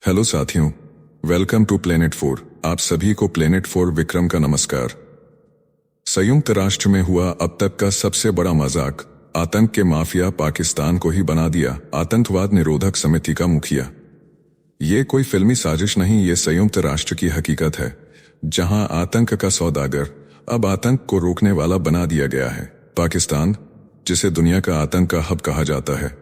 Hello साथियों, welcome to planet 4। आप सभी को प्लेनेट 4 विक्रम का नमस्कार। संयुक्त राष्ट्र में हुआ अब तक का सबसे बड़ा मजाक, आतंक के माफिया पाकिस्तान को ही बना दिया आतंकवाद निरोधक समिति का मुखिया। ये कोई फिल्मी साजिश नहीं, ये संयुक्त राष्ट्र की हकीकत है, जहां आतंक का सौदागर अब आतंक को रोकने वाला बना दिया गया है। पाकिस्तान, जिसे दुनिया का आतंक का हब कहा जाता है,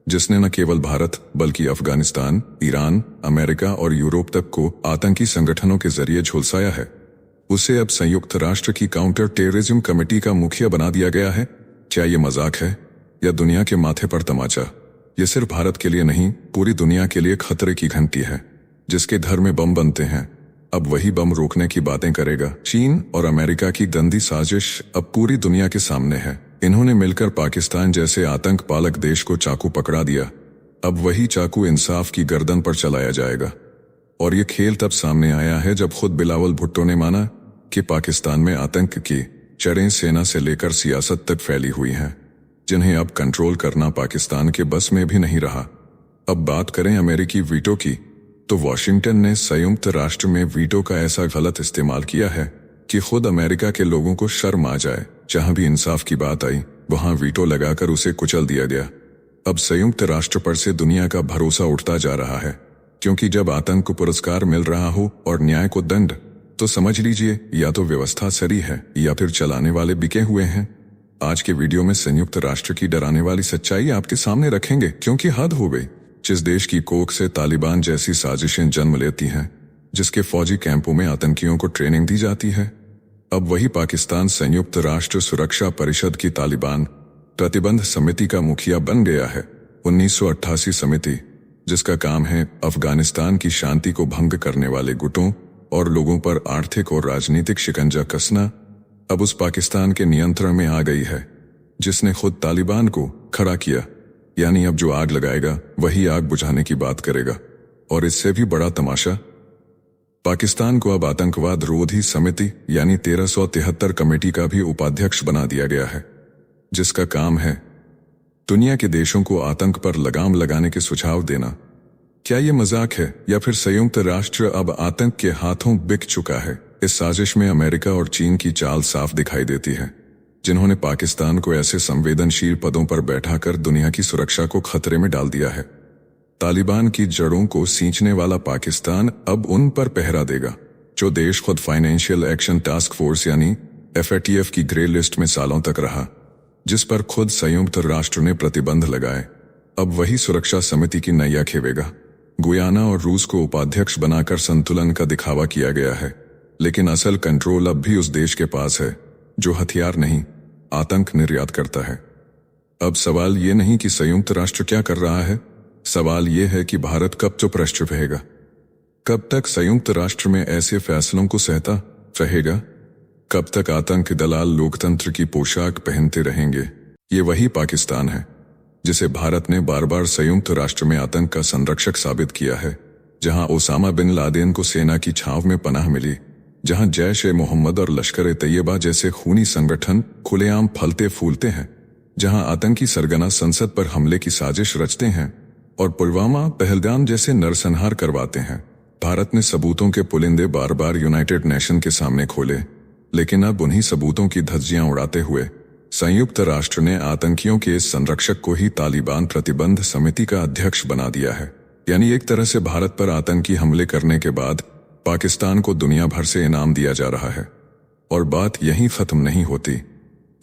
जिसने न केवल भारत बल्कि अफगानिस्तान, ईरान, अमेरिका और यूरोप तक को आतंकी संगठनों के जरिए झुलसाया है, उसे अब संयुक्त राष्ट्र की काउंटर टेररिज्म कमेटी का मुखिया बना दिया गया है। क्या ये मजाक है या दुनिया के माथे पर तमाचा? ये सिर्फ भारत के लिए नहीं, पूरी दुनिया के लिए खतरे की घंटी है। जिसके घर में बम बनते हैं, अब वही बम रोकने की बातें करेगा। चीन और अमेरिका की गंदी साजिश अब पूरी दुनिया के सामने है। इन्होंने मिलकर पाकिस्तान जैसे आतंक पालक देश को चाकू पकड़ा दिया। अब वही चाकू इंसाफ की गर्दन पर चलाया जाएगा। और ये खेल तब सामने आया है जब खुद बिलावल भुट्टो ने माना कि पाकिस्तान में आतंक की जड़ें सेना से लेकर सियासत तक फैली हुई हैं, जिन्हें अब कंट्रोल करना पाकिस्तान के बस में भी नहीं रहा। अब बात करें अमेरिकी वीटो की, तो वॉशिंगटन ने संयुक्त राष्ट्र में वीटो का ऐसा गलत इस्तेमाल किया है कि खुद अमेरिका के लोगों को शर्म आ जाए। जहां भी इंसाफ की बात आई, वहां वीटो लगाकर उसे कुचल दिया गया। अब संयुक्त राष्ट्र पर से दुनिया का भरोसा उठता जा रहा है, क्योंकि जब आतंक को पुरस्कार मिल रहा हो और न्याय को दंड, तो समझ लीजिए या तो व्यवस्था सरी है या फिर चलाने वाले बिके हुए हैं। आज के वीडियो में संयुक्त राष्ट्र की डराने वाली सच्चाई आपके सामने रखेंगे, क्योंकि हद हो गई। जिस देश की कोख से तालिबान जैसी साजिशें जन्म लेती हैं, जिसके फौजी कैंपों में आतंकियों को ट्रेनिंग दी जाती है, अब वही पाकिस्तान संयुक्त राष्ट्र सुरक्षा परिषद की तालिबान प्रतिबंध समिति का मुखिया बन गया है। 1988 समिति, जिसका काम है अफगानिस्तान की शांति को भंग करने वाले गुटों और लोगों पर आर्थिक और राजनीतिक शिकंजा कसना, अब उस पाकिस्तान के नियंत्रण में आ गई है जिसने खुद तालिबान को खड़ा किया। यानी अब जो आग लगाएगा वही आग बुझाने की बात करेगा। और इससे भी बड़ा तमाशा, पाकिस्तान को अब आतंकवाद रोधी समिति यानी 1373 कमेटी का भी उपाध्यक्ष बना दिया गया है, जिसका काम है दुनिया के देशों को आतंक पर लगाम लगाने के सुझाव देना। क्या ये मजाक है या फिर संयुक्त राष्ट्र अब आतंक के हाथों बिक चुका है? इस साजिश में अमेरिका और चीन की चाल साफ दिखाई देती है, जिन्होंने पाकिस्तान को ऐसे संवेदनशील पदों पर बैठाकर दुनिया की सुरक्षा को खतरे में डाल दिया है। तालिबान की जड़ों को सींचने वाला पाकिस्तान अब उन पर पहरा देगा जो देश खुद फाइनेंशियल एक्शन टास्क फोर्स यानी FATF की ग्रे लिस्ट में सालों तक रहा, जिस पर खुद संयुक्त राष्ट्र ने प्रतिबंध लगाए। अब वही सुरक्षा समिति की नैया खेवेगा। गुयाना और रूस को उपाध्यक्ष बनाकर संतुलन का दिखावा किया गया है, लेकिन असल कंट्रोल अब भी उस देश के पास है जो हथियार नहीं, आतंक निर्यात करता है। अब सवाल ये नहीं कि संयुक्त राष्ट्र क्या कर रहा है, सवाल यह है कि भारत कब चुप रहेगा। कब तक संयुक्त राष्ट्र में ऐसे फैसलों को सहता रहेगा? कब तक आतंक दलाल लोकतंत्र की पोशाक पहनते रहेंगे? ये वही पाकिस्तान है जिसे भारत ने बार बार संयुक्त राष्ट्र में आतंक का संरक्षक साबित किया है, जहां ओसामा बिन लादेन को सेना की छांव में पनाह मिली, जहां जैश-ए-मोहम्मद और लश्कर-ए-तैयबा जैसे खूनी संगठन खुलेआम फलते फूलते हैं, जहां आतंकी सरगना संसद पर हमले की साजिश रचते हैं और पुलवामा, पहलगाम जैसे नरसंहार करवाते हैं। भारत ने सबूतों के पुलिंदे बार बार यूनाइटेड नेशन के सामने खोले, लेकिन अब उन्हीं सबूतों की धज्जियां उड़ाते हुए संयुक्त राष्ट्र ने आतंकियों के इस संरक्षक को ही तालिबान प्रतिबंध समिति का अध्यक्ष बना दिया है। यानी एक तरह से भारत पर आतंकी हमले करने के बाद पाकिस्तान को दुनिया भर से इनाम दिया जा रहा है। और बात यहीं खत्म नहीं होती।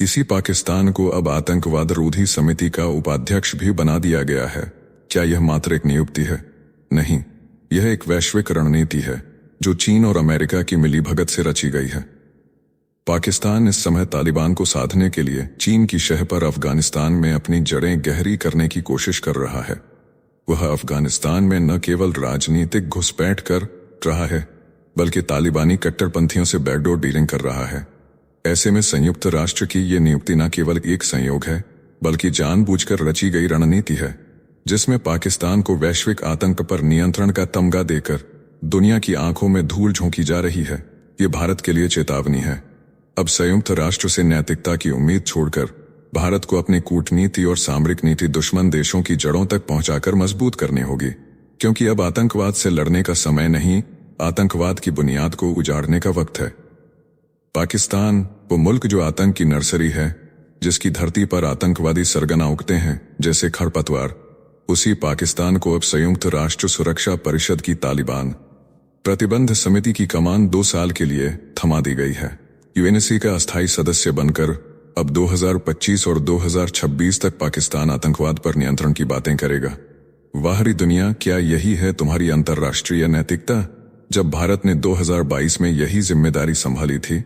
इसी पाकिस्तान को अब आतंकवाद रोधी समिति का उपाध्यक्ष भी बना दिया गया है। क्या यह मात्र एक नियुक्ति है? नहीं, यह एक वैश्विक रणनीति है जो चीन और अमेरिका की मिलीभगत से रची गई है। पाकिस्तान इस समय तालिबान को साधने के लिए चीन की शह पर अफगानिस्तान में अपनी जड़ें गहरी करने की कोशिश कर रहा है। वह अफगानिस्तान में न केवल राजनीतिक घुसपैठ कर रहा है, बल्कि तालिबानी कट्टरपंथियों से बैकडोर डीलिंग कर रहा है। ऐसे में संयुक्त राष्ट्र की ये नियुक्ति न केवल एक संयोग है, बल्कि जानबूझकर रची गई रणनीति है, जिसमें पाकिस्तान को वैश्विक आतंक पर नियंत्रण का तमगा देकर दुनिया की आंखों में धूल झोंकी जा रही है। ये भारत के लिए चेतावनी है। अब संयुक्त राष्ट्र से नैतिकता की उम्मीद छोड़कर भारत को अपनी कूटनीति और सामरिक नीति दुश्मन देशों की जड़ों तक पहुंचाकर मजबूत करनी होगी। क्योंकि अब आतंकवाद से लड़ने का समय नहीं, आतंकवाद की बुनियाद को उजाड़ने का वक्त है। पाकिस्तान, वो मुल्क जो आतंक की नर्सरी है, जिसकी धरती पर आतंकवादी सरगना उगते हैं जैसे खरपतवार, उसी पाकिस्तान को अब संयुक्त राष्ट्र सुरक्षा परिषद की तालिबान प्रतिबंध समिति की कमान 2 साल के लिए थमा दी गई है। यूएनएससी का अस्थायी सदस्य बनकर अब 2025 और 2026 तक पाकिस्तान आतंकवाद पर नियंत्रण की बातें करेगा। बाहरी दुनिया, क्या यही है तुम्हारी अंतर्राष्ट्रीय नैतिकता? जब भारत ने 2022 में यही जिम्मेदारी संभाली थी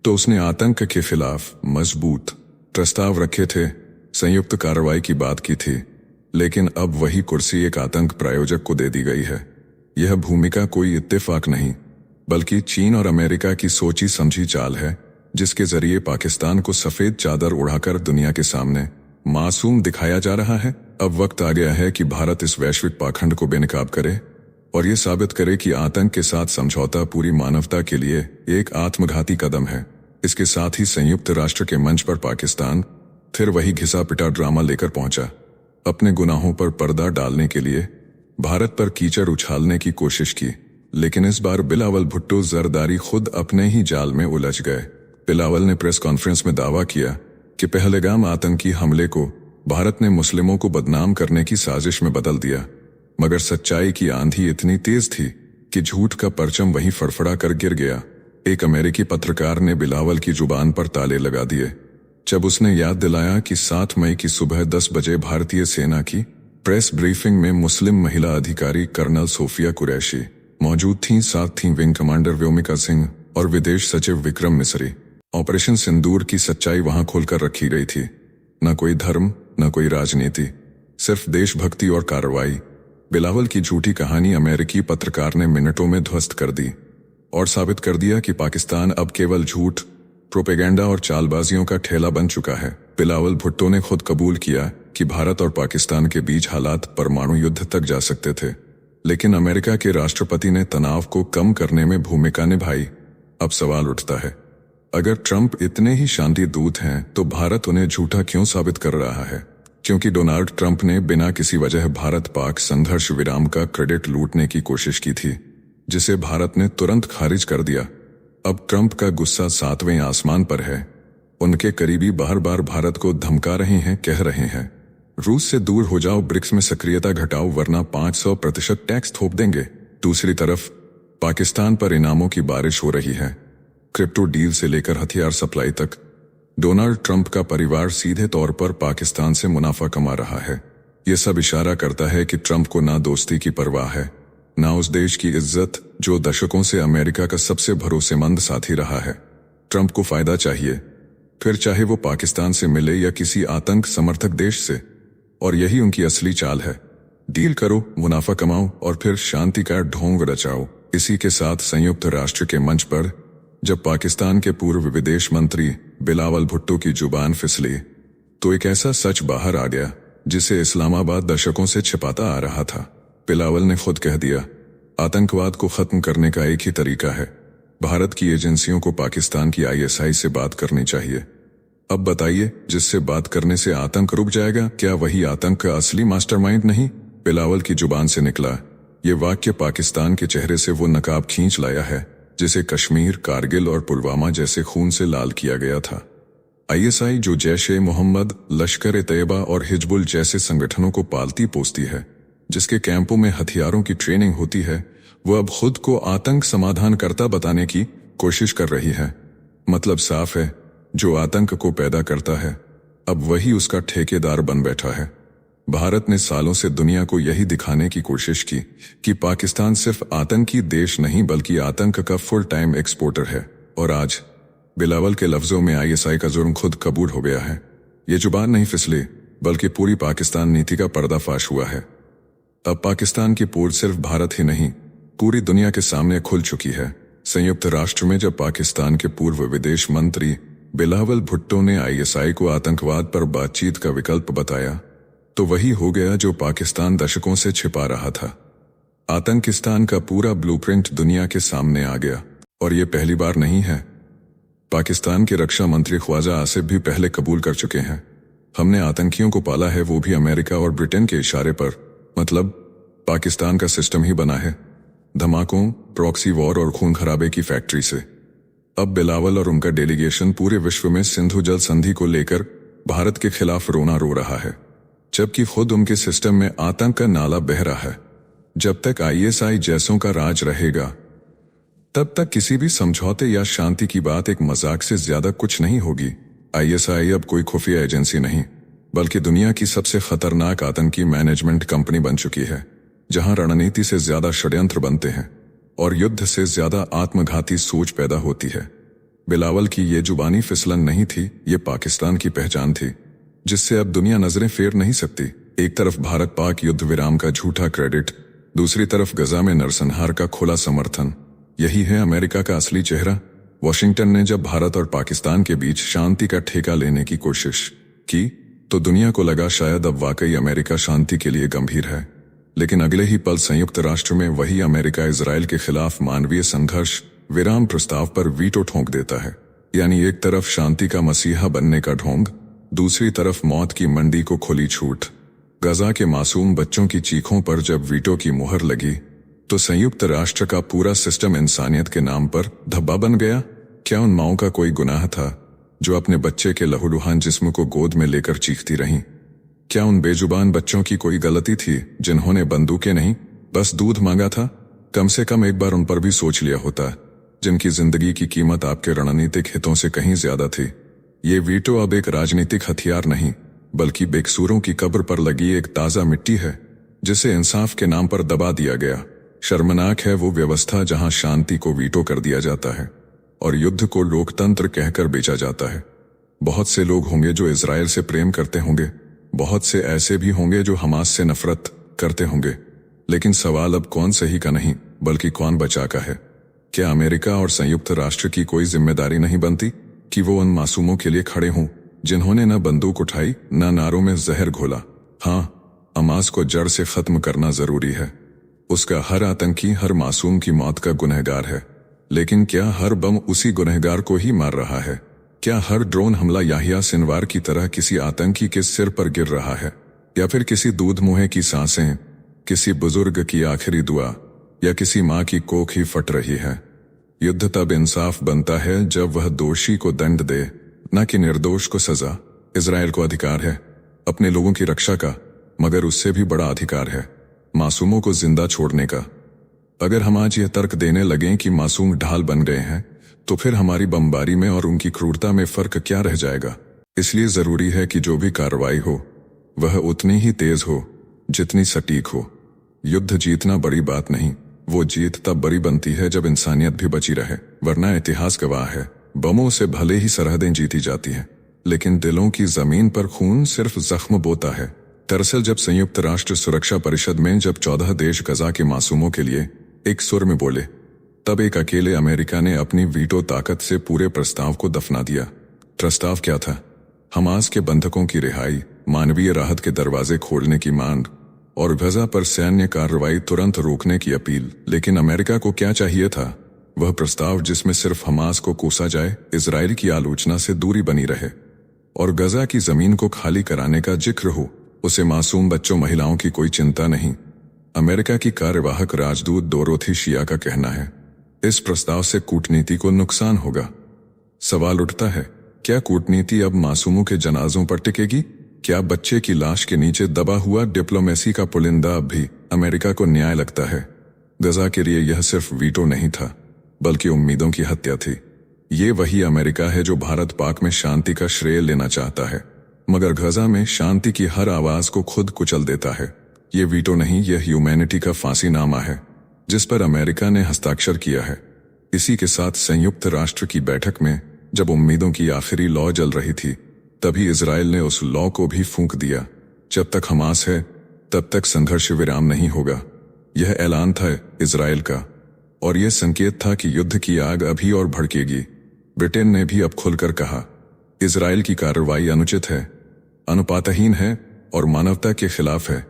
तो उसने आतंक के खिलाफ मजबूत प्रस्ताव रखे थे, संयुक्त कार्रवाई की बात की थी, लेकिन अब वही कुर्सी एक आतंक प्रायोजक को दे दी गई है। यह भूमिका कोई इत्तेफाक नहीं, बल्कि चीन और अमेरिका की सोची समझी चाल है, जिसके जरिए पाकिस्तान को सफेद चादर उड़ाकर दुनिया के सामने मासूम दिखाया जा रहा है। अब वक्त आ गया है कि भारत इस वैश्विक पाखंड को बेनकाब करे और ये साबित करे कि आतंक के साथ समझौता पूरी मानवता के लिए एक आत्मघाती कदम है। इसके साथ ही संयुक्त राष्ट्र के मंच पर पाकिस्तान फिर वही घिसा पिटा ड्रामा लेकर पहुंचा। अपने गुनाहों पर पर्दा डालने के लिए भारत पर कीचड़ उछालने की कोशिश की, लेकिन इस बार बिलावल भुट्टो जरदारी खुद अपने ही जाल में उलझ गए। बिलावल ने प्रेस कॉन्फ्रेंस में दावा किया कि पहलगाम आतंकी हमले को भारत ने मुस्लिमों को बदनाम करने की साजिश में बदल दिया, मगर सच्चाई की आंधी इतनी तेज थी कि झूठ का परचम वहीं फड़फड़ा कर गिर गया। एक अमेरिकी पत्रकार ने बिलावल की जुबान पर ताले लगा दिए जब उसने याद दिलाया कि 7 मई की सुबह 10 बजे भारतीय सेना की प्रेस ब्रीफिंग में मुस्लिम महिला अधिकारी कर्नल सोफिया कुरैशी मौजूद थीं। साथ थीं विंग कमांडर व्योमिका सिंह और विदेश सचिव विक्रम मिसरी। ऑपरेशन सिंदूर की सच्चाई वहां खोलकर रखी गई थी। न कोई धर्म, न कोई राजनीति, सिर्फ देशभक्ति और कार्रवाई। बिलावल की झूठी कहानी अमेरिकी पत्रकार ने मिनटों में ध्वस्त कर दी और साबित कर दिया कि पाकिस्तान अब केवल झूठ, प्रोपेगेंडा और चालबाजियों का ठेला बन चुका है। बिलावल भुट्टो ने खुद कबूल किया कि भारत और पाकिस्तान के बीच हालात परमाणु युद्ध तक जा सकते थे, लेकिन अमेरिका के राष्ट्रपति ने तनाव को कम करने में भूमिका निभाई। अब सवाल उठता है, अगर ट्रंप इतने ही शांति दूत हैं तो भारत उन्हें झूठा क्यों साबित कर रहा है? क्योंकि डोनाल्ड ट्रंप ने बिना किसी वजह भारत पाक संघर्ष विराम का क्रेडिट लूटने की कोशिश की थी, जिसे भारत ने तुरंत खारिज कर दिया। अब ट्रंप का गुस्सा 7वें आसमान पर है। उनके करीबी बार बार भारत को धमका रहे हैं, कह रहे हैं रूस से दूर हो जाओ, ब्रिक्स में सक्रियता घटाओ वरना 500% टैक्स थोप देंगे। दूसरी तरफ पाकिस्तान पर इनामों की बारिश हो रही है। क्रिप्टो डील से लेकर हथियार सप्लाई तक डोनाल्ड ट्रंप का परिवार सीधे तौर पर पाकिस्तान से मुनाफा कमा रहा है। यह सब इशारा करता है कि ट्रंप को ना दोस्ती की परवाह है, ना उस देश की इज्जत जो दशकों से अमेरिका का सबसे भरोसेमंद साथी रहा है। ट्रंप को फायदा चाहिए, फिर चाहे वो पाकिस्तान से मिले या किसी आतंक समर्थक देश से, और यही उनकी असली चाल है। डील करो, मुनाफा कमाओ और फिर शांति का ढोंग रचाओ। इसी के साथ संयुक्त राष्ट्र के मंच पर जब पाकिस्तान के पूर्व विदेश मंत्री बिलावल भुट्टो की जुबान फिसली तो एक ऐसा सच बाहर आ गया जिसे इस्लामाबाद दशकों से छिपाता आ रहा था। बिलावल ने खुद कह दिया, आतंकवाद को खत्म करने का एक ही तरीका है, भारत की एजेंसियों को पाकिस्तान की ISI से बात करनी चाहिए। अब बताइए, जिससे बात करने से आतंक रुक जाएगा, क्या वही आतंक का असली मास्टरमाइंड नहीं? बिलावल की जुबान से निकला ये वाक्य पाकिस्तान के चेहरे से वो नकाब खींच लाया है जिसे कश्मीर, कारगिल और पुलवामा जैसे खून से लाल किया गया था। ISI जो जैश-ए-मोहम्मद, लश्कर-ए-तैयबा और हिजबुल जैसे संगठनों को पालती पोसती है, जिसके कैंपों में हथियारों की ट्रेनिंग होती है, वो अब खुद को आतंक समाधानकर्ता बताने की कोशिश कर रही है। मतलब साफ है, जो आतंक को पैदा करता है अब वही उसका ठेकेदार बन बैठा है। भारत ने सालों से दुनिया को यही दिखाने की कोशिश की कि पाकिस्तान सिर्फ आतंकी देश नहीं बल्कि आतंक का फुल टाइम एक्सपोर्टर है, और आज बिलावल के लफ्जों में ISI का जुर्म खुद कबूल हो गया है। ये जुबान नहीं फिसली, बल्कि पूरी पाकिस्तान नीति का पर्दाफाश हुआ है। अब पाकिस्तान की पोल सिर्फ भारत ही नहीं, पूरी दुनिया के सामने खुल चुकी है। संयुक्त राष्ट्र में जब पाकिस्तान के पूर्व विदेश मंत्री बिलावल भुट्टो ने ISI को आतंकवाद पर बातचीत का विकल्प बताया तो वही हो गया जो पाकिस्तान दशकों से छिपा रहा था। आतंकिस्तान का पूरा ब्लूप्रिंट दुनिया के सामने आ गया, और ये पहली बार नहीं है। पाकिस्तान के रक्षा मंत्री ख्वाजा आसिफ भी पहले कबूल कर चुके हैं, हमने आतंकियों को पाला है, वो भी अमेरिका और ब्रिटेन के इशारे पर। मतलब पाकिस्तान का सिस्टम ही बना है, धमाकों, प्रॉक्सी वॉर और खून खराबे की फैक्ट्री से। अब बिलावल और उनका डेलीगेशन पूरे विश्व में सिंधु जल संधि को लेकर भारत के खिलाफ रोना रो रहा है, जबकि खुद उनके सिस्टम में आतंक का नाला बह रहा है। जब तक ISI जैसों का राज रहेगा, तब तक किसी भी समझौते या शांति की बात एक मजाक से ज्यादा कुछ नहीं होगी। ISI अब कोई खुफिया एजेंसी नहीं, बल्कि दुनिया की सबसे खतरनाक आतंकी मैनेजमेंट कंपनी बन चुकी है, जहां रणनीति से ज्यादा षड्यंत्र बनते हैं और युद्ध से ज्यादा आत्मघाती सोच पैदा होती है। बिलावल की ये जुबानी फिसलन नहीं थी, ये पाकिस्तान की पहचान थी, जिससे अब दुनिया नजरें फेर नहीं सकती। एक तरफ भारत पाक युद्ध विराम का झूठा क्रेडिट, दूसरी तरफ गजा में नरसंहार का खुला समर्थन। यही है अमेरिका का असली चेहरा। वॉशिंगटन ने जब भारत और पाकिस्तान के बीच शांति का ठेका लेने की कोशिश की, तो दुनिया को लगा शायद अब वाकई अमेरिका शांति के लिए गंभीर है। लेकिन अगले ही पल संयुक्त राष्ट्र में वही अमेरिका इजराइल के खिलाफ मानवीय संघर्ष विराम प्रस्ताव पर वीटो ठोंक देता है। यानी एक तरफ शांति का मसीहा बनने का ढोंग, दूसरी तरफ मौत की मंडी को खुली छूट। गजा के मासूम बच्चों की चीखों पर जब वीटो की मुहर लगी, तो संयुक्त राष्ट्र का पूरा सिस्टम इंसानियत के नाम पर धब्बा बन गया। क्या उन माओं का कोई गुनाह था जो अपने बच्चे के लहूलुहान जिस्म को गोद में लेकर चीखती रहीं? क्या उन बेजुबान बच्चों की कोई गलती थी जिन्होंने बंदूकें नहीं, बस दूध मांगा था? कम से कम एक बार उन पर भी सोच लिया होता, जिनकी जिंदगी की कीमत आपके रणनीतिक हितों से कहीं ज्यादा थी। ये वीटो अब एक राजनीतिक हथियार नहीं, बल्कि बेकसूरों की कब्र पर लगी एक ताजा मिट्टी है, जिसे इंसाफ के नाम पर दबा दिया गया। शर्मनाक है वो व्यवस्था जहां शांति को वीटो कर दिया जाता है और युद्ध को लोकतंत्र कहकर बेचा जाता है। बहुत से लोग होंगे जो इजराइल से प्रेम करते होंगे, बहुत से ऐसे भी होंगे जो हमास से नफरत करते होंगे, लेकिन सवाल अब कौन सही का नहीं, बल्कि कौन बचा का है। क्या अमेरिका और संयुक्त राष्ट्र की कोई जिम्मेदारी नहीं बनती कि वो उन मासूमों के लिए खड़े हों जिन्होंने न बंदूक उठाई, न नारों में जहर घोला? हाँ, हमास को जड़ से खत्म करना जरूरी है। उसका हर आतंकी हर मासूम की मौत का गुनहगार है, लेकिन क्या हर बम उसी गुनहगार को ही मार रहा है? क्या हर ड्रोन हमला याहिया सिनवार की तरह किसी आतंकी के सिर पर गिर रहा है, या फिर किसी दूध मुहे की सांसें, किसी बुजुर्ग की आखिरी दुआ, या किसी माँ की कोख ही फट रही है? युद्ध तब इंसाफ बनता है जब वह दोषी को दंड दे, न कि निर्दोष को सजा। इजराइल को अधिकार है अपने लोगों की रक्षा का, मगर उससे भी बड़ा अधिकार है मासूमों को जिंदा छोड़ने का। अगर हम आज यह तर्क देने लगें कि मासूम ढाल बन गए हैं, तो फिर हमारी बमबारी में और उनकी क्रूरता में फर्क क्या रह जाएगा? इसलिए जरूरी है कि जो भी कार्रवाई हो वह उतनी ही तेज हो जितनी सटीक हो। युद्ध जीतना बड़ी बात नहीं, वो जीत तब बड़ी बनती है जब इंसानियत भी बची रहे, वरना इतिहास गवाह है बमों से भले ही सरहदें जीती जाती हैं, लेकिन दिलों की जमीन पर खून सिर्फ जख्म बोता है। दरअसल जब संयुक्त राष्ट्र सुरक्षा परिषद में जब 14 देश गजा के मासूमों के लिए एक सुर में बोले, तब एक अकेले अमेरिका ने अपनी वीटो ताकत से पूरे प्रस्ताव को दफना दिया। प्रस्ताव क्या था? हमास के बंधकों की रिहाई, मानवीय राहत के दरवाजे खोलने की मांग और गजा पर सैन्य कार्रवाई तुरंत रोकने की अपील। लेकिन अमेरिका को क्या चाहिए था? वह प्रस्ताव जिसमें सिर्फ हमास को कोसा जाए, इजराइल की आलोचना से दूरी बनी रहे और गजा की जमीन को खाली कराने का जिक्र हो। उसे मासूम बच्चों महिलाओं की कोई चिंता नहीं। अमेरिका की कार्यवाहक राजदूत डोरोथी शिया का कहना है, इस प्रस्ताव से कूटनीति को नुकसान होगा। सवाल उठता है, क्या कूटनीति अब मासूमों के जनाजों पर टिकेगी? क्या बच्चे की लाश के नीचे दबा हुआ डिप्लोमेसी का पुलिंदा अब भी अमेरिका को न्याय लगता है? गजा के लिए यह सिर्फ वीटो नहीं था, बल्कि उम्मीदों की हत्या थी। ये वही अमेरिका है जो भारत पाक में शांति का श्रेय लेना चाहता है, मगर गजा में शांति की हर आवाज को खुद कुचल देता है। ये वीटो नहीं, यह ह्यूमैनिटी का फांसीनामा है जिस पर अमेरिका ने हस्ताक्षर किया है। इसी के साथ संयुक्त राष्ट्र की बैठक में जब उम्मीदों की आखिरी लौ जल रही थी, तभी इजराइल ने उस लौ को भी फूंक दिया। जब तक हमास है तब तक संघर्ष विराम नहीं होगा। यह ऐलान था इजराइल का, और यह संकेत था कि युद्ध की आग अभी और भड़केगी। ब्रिटेन ने भी अब खुलकर कहा, इजराइल की कार्रवाई अनुचित है, अनुपातहीन है और मानवता के खिलाफ है।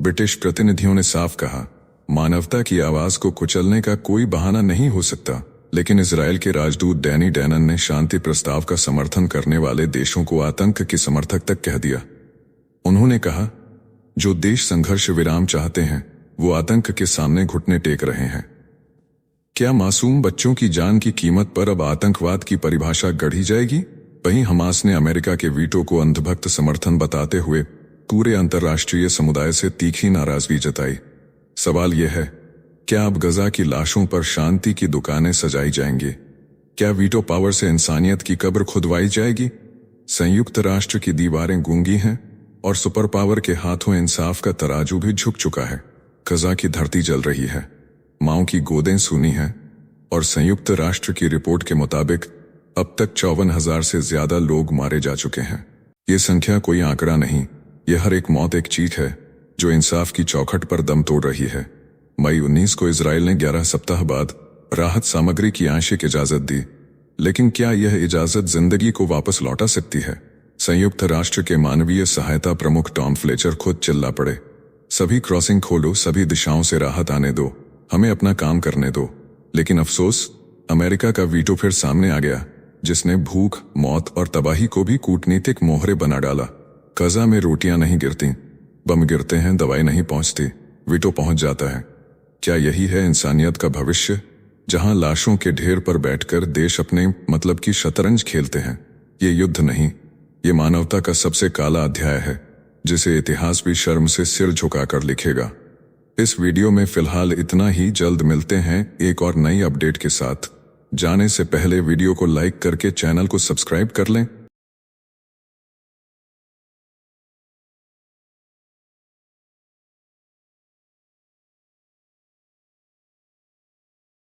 ब्रिटिश प्रतिनिधियों ने साफ कहा, मानवता की आवाज को कुचलने का कोई बहाना नहीं हो सकता। लेकिन इजराइल के राजदूत डैनी डैनन ने शांति प्रस्ताव का समर्थन करने वाले देशों को आतंक के समर्थक तक कह दिया। उन्होंने कहा, जो देश संघर्ष विराम चाहते हैं वो आतंक के सामने घुटने टेक रहे हैं। क्या मासूम बच्चों की जान की कीमत पर अब आतंकवाद की परिभाषा गढ़ी जाएगी? वहीं हमास ने अमेरिका के वीटो को अंधभक्त समर्थन बताते हुए पूरे अंतर्राष्ट्रीय समुदाय से तीखी नाराजगी जताई। सवाल यह है, क्या अब गजा की लाशों पर शांति की दुकानें सजाई जाएंगी? क्या वीटो पावर से इंसानियत की कब्र खुदवाई जाएगी? संयुक्त राष्ट्र की दीवारें गूंगी हैं और सुपर पावर के हाथों इंसाफ का तराजू भी झुक चुका है। गजा की धरती जल रही है, माओं की गोदें सूनी हैं और संयुक्त राष्ट्र की रिपोर्ट के मुताबिक अब तक 54,000 से ज्यादा लोग मारे जा चुके हैं। ये संख्या कोई आंकड़ा नहीं, यह हर एक मौत एक चीख है जो इंसाफ की चौखट पर दम तोड़ रही है। मई 19 को इजराइल ने 11 सप्ताह बाद राहत सामग्री की आंशिक इजाजत दी, लेकिन क्या यह इजाजत जिंदगी को वापस लौटा सकती है? संयुक्त राष्ट्र के मानवीय सहायता प्रमुख टॉम फ्लेचर खुद चिल्ला पड़े, सभी क्रॉसिंग खोलो, सभी दिशाओं से राहत आने दो, हमें अपना काम करने दो। लेकिन अफसोस, अमेरिका का वीटो फिर सामने आ गया, जिसने भूख, मौत और तबाही को भी कूटनीतिक मोहरे बना डाला। गजा में रोटियां नहीं गिरती, बम गिरते हैं, दवाई नहीं पहुंचती, वीटो पहुंच जाता है। क्या यही है इंसानियत का भविष्य, जहां लाशों के ढेर पर बैठकर देश अपने मतलब की शतरंज खेलते हैं? ये युद्ध नहीं, ये मानवता का सबसे काला अध्याय है, जिसे इतिहास भी शर्म से सिर झुकाकर लिखेगा। इस वीडियो में फिलहाल इतना ही। जल्द मिलते हैं एक और नई अपडेट के साथ। जाने से पहले वीडियो को लाइक करके चैनल को सब्सक्राइब कर लें।